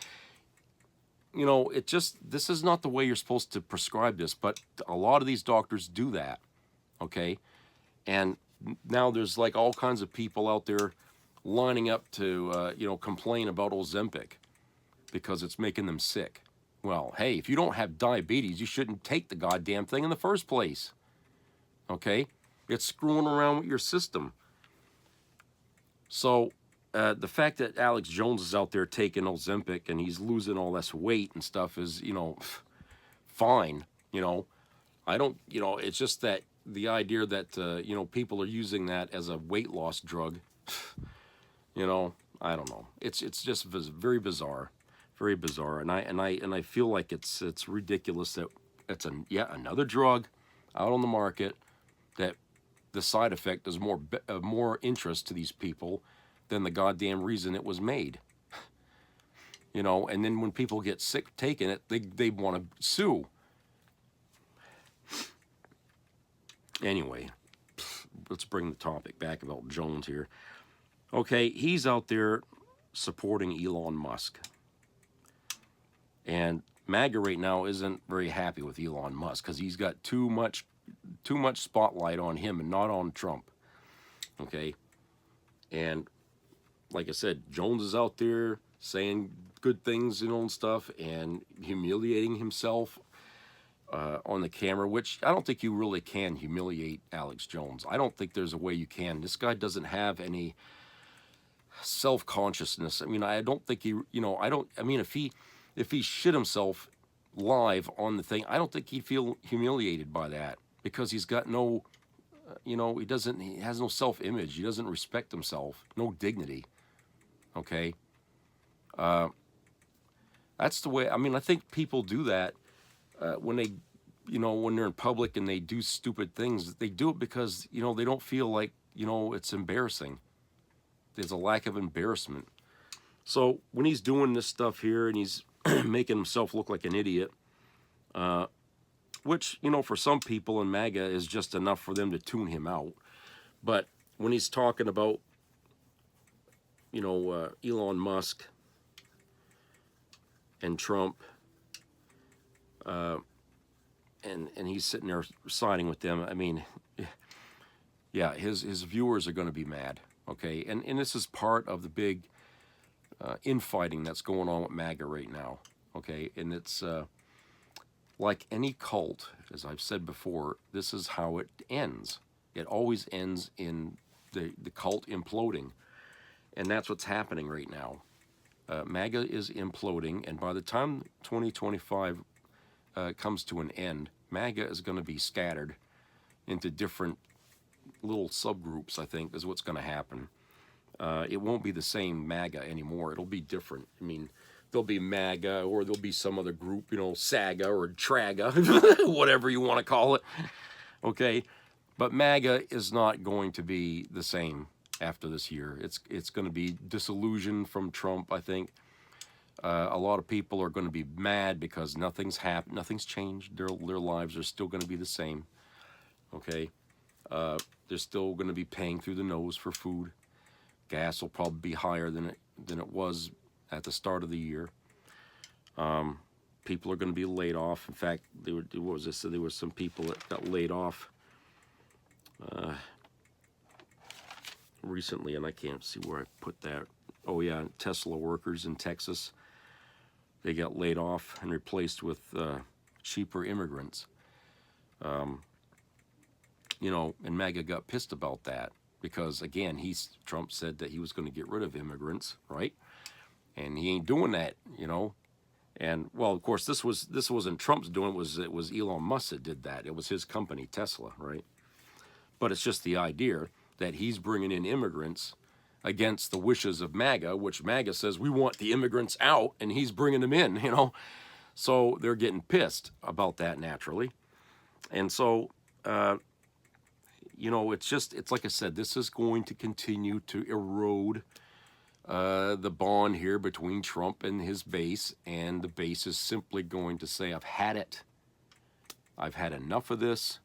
You know, this is not the way you're supposed to prescribe this, but a lot of these doctors do that, okay? And now there's like all kinds of people out there lining up to, you know, complain about Ozempic because it's making them sick. Well, hey, if you don't have diabetes, you shouldn't take the goddamn thing in the first place, okay? It's screwing around with your system. So the fact that Alex Jones is out there taking Ozempic and he's losing all this weight and stuff is, you know, fine, you know. I don't, you know, it's just that the idea that, you know, people are using that as a weight loss drug, you know, I don't know. It's just very bizarre, and I feel like it's ridiculous that it's yet another drug out on the market that the side effect is more interest to these people than the goddamn reason it was made. You know, and then when people get sick taking it, they want to sue. Anyway, let's bring the topic back about Jones here. Okay, he's out there supporting Elon Musk. And MAGA right now isn't very happy with Elon Musk because he's got too much spotlight on him and not on Trump. Okay? And like I said, Jones is out there saying good things, you know, and stuff, and humiliating himself on the camera, which I don't think you really can humiliate Alex Jones. I don't think there's a way you can. This guy doesn't have any self-consciousness. I mean, I don't think he, you know, I mean, if he shit himself live on the thing, I don't think he'd feel humiliated by that because he's got no, you know, he has no self-image. He doesn't respect himself, no dignity. Okay? That's the way, I mean, I think people do that when they, you know, when they're in public and they do stupid things. They do it because, you know, they don't feel like, you know, it's embarrassing. There's a lack of embarrassment. So when he's doing this stuff here and he's making himself look like an idiot, which, you know, for some people in MAGA is just enough for them to tune him out. But when he's talking about, you know, Elon Musk and Trump, and he's sitting there siding with them, I mean, yeah, his viewers are going to be mad, okay? And this is part of the big infighting that's going on with MAGA right now, okay? And it's like any cult, as I've said before, this is how it ends. It always ends in the cult imploding. And that's what's happening right now. MAGA is imploding, and by the time 2025 comes to an end, MAGA is going to be scattered into different little subgroups, I think, is what's going to happen. It won't be the same MAGA anymore. It'll be different. I mean, there'll be MAGA, or there'll be some other group, you know, SAGA or TRAGA, whatever you want to call it. Okay? But MAGA is not going to be the same after this year. It's going to be disillusioned from Trump, I think. A lot of people are going to be mad because nothing's happened, nothing's changed. Their lives are still going to be the same. Okay? They're still going to be paying through the nose for food. Gas will probably be higher than it was at the start of the year. People are going to be laid off. In fact, there were some people that got laid off recently, and I can't see where I put that. Oh yeah, Tesla workers in Texas, they got laid off and replaced with cheaper immigrants. You know, and MAGA got pissed about that because, again, Trump said that he was going to get rid of immigrants, right? And he ain't doing that, you know. And well, of course, this wasn't Trump's doing. It was Elon Musk that did that. It was his company, Tesla, right? But it's just the idea that he's bringing in immigrants against the wishes of MAGA, which MAGA says we want the immigrants out, and he's bringing them in, you know. So they're getting pissed about that naturally. And so, you know, it's like I said, this is going to continue to erode the bond here between Trump and his base, and the base is simply going to say, I've had it. I've had enough of this,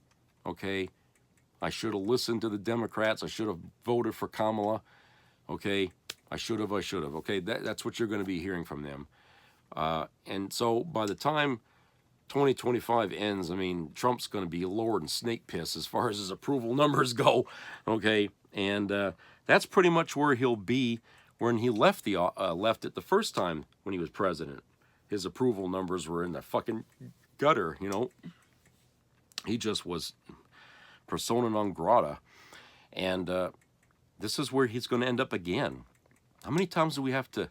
okay? I should have listened to the Democrats. I should have voted for Kamala, okay? I should have, okay? That's what you're going to be hearing from them. And so by the time 2025 ends, I mean, Trump's going to be lower than snake piss as far as his approval numbers go, okay? And that's pretty much where he'll be when he left it the first time when he was president. His approval numbers were in the fucking gutter, you know? He just was persona non grata. And this is where he's going to end up again. How many times do we have to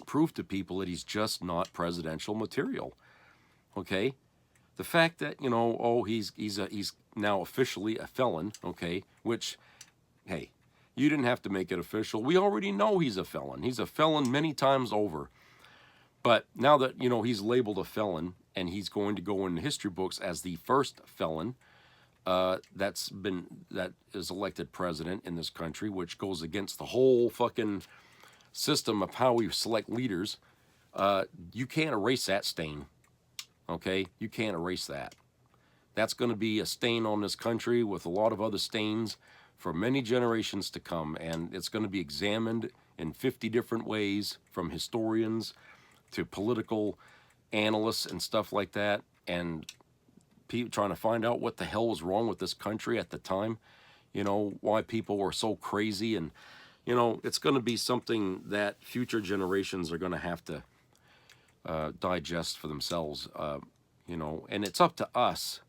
prove to people that he's just not presidential material? Okay, the fact that, you know, oh, he's now officially a felon, okay, which, hey, you didn't have to make it official. We already know he's a felon. He's a felon many times over. But now that, you know, he's labeled a felon and he's going to go in the history books as the first felon that is elected president in this country, which goes against the whole fucking system of how we select leaders, you can't erase that stain. Okay, you can't erase that. That's going to be a stain on this country with a lot of other stains for many generations to come, and it's going to be examined in 50 different ways, from historians to political analysts and stuff like that, and people trying to find out what the hell was wrong with this country at the time, you know, why people were so crazy. And, you know, it's going to be something that future generations are going to have to digest for themselves, you know, and it's up to us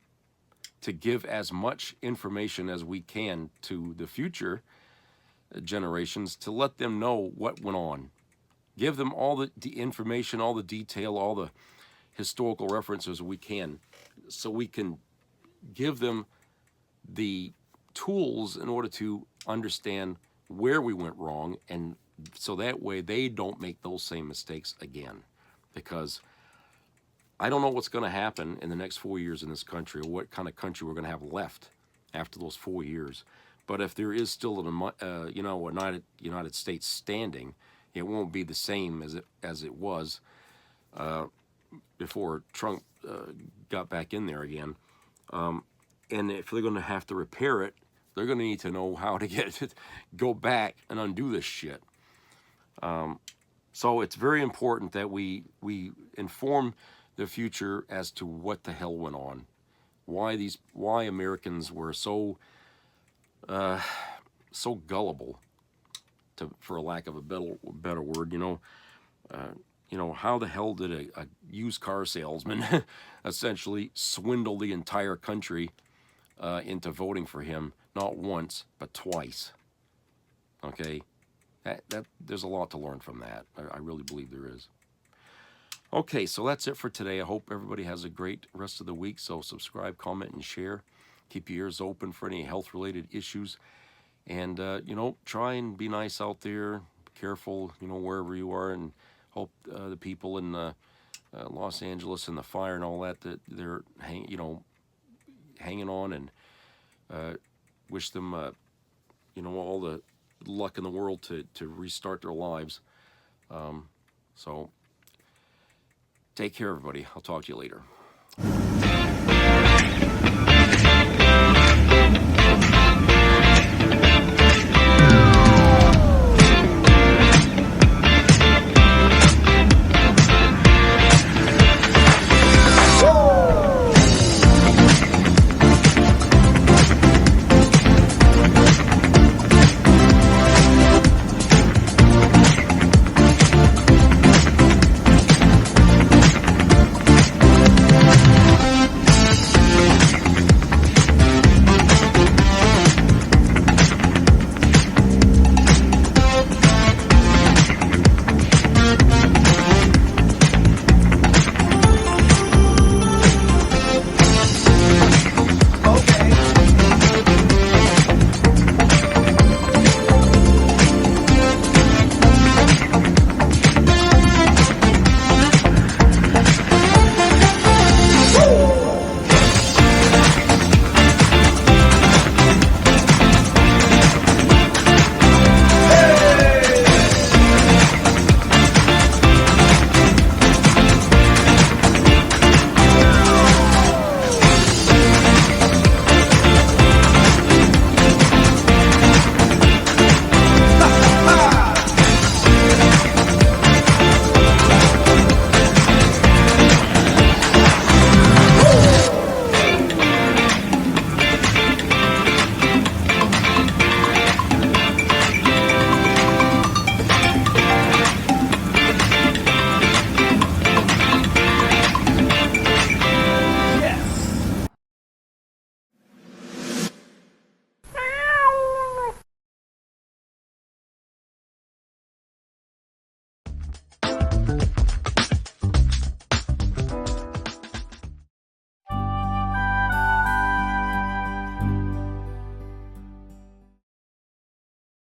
to give as much information as we can to the future generations to let them know what went on. Give them all the information, all the detail, all the historical references we can, so we can give them the tools in order to understand where we went wrong, and so that way they don't make those same mistakes again. Because I don't know what's going to happen in the next 4 years in this country, or what kind of country we're going to have left after those 4 years. But if there is still a United States standing, it won't be the same as it was before Trump got back in there again. And if they're going to have to repair it, they're going to need to know how to go back and undo this shit. So it's very important that we inform the future as to what the hell went on, why Americans were so gullible, for a lack of a better word, you know, how the hell did a used car salesman essentially swindle the entire country into voting for him, not once but twice? Okay. That there's a lot to learn from that. I really believe there is. Okay, so that's it for today. I hope everybody has a great rest of the week. So subscribe, comment, and share. Keep your ears open for any health-related issues. And, you know, try and be nice out there. Be careful, you know, wherever you are. And hope the people in Los Angeles and the fire and all that they're hanging on, and wish them, you know, all the luck in the world to restart their lives. So take care, everybody. I'll talk to you later.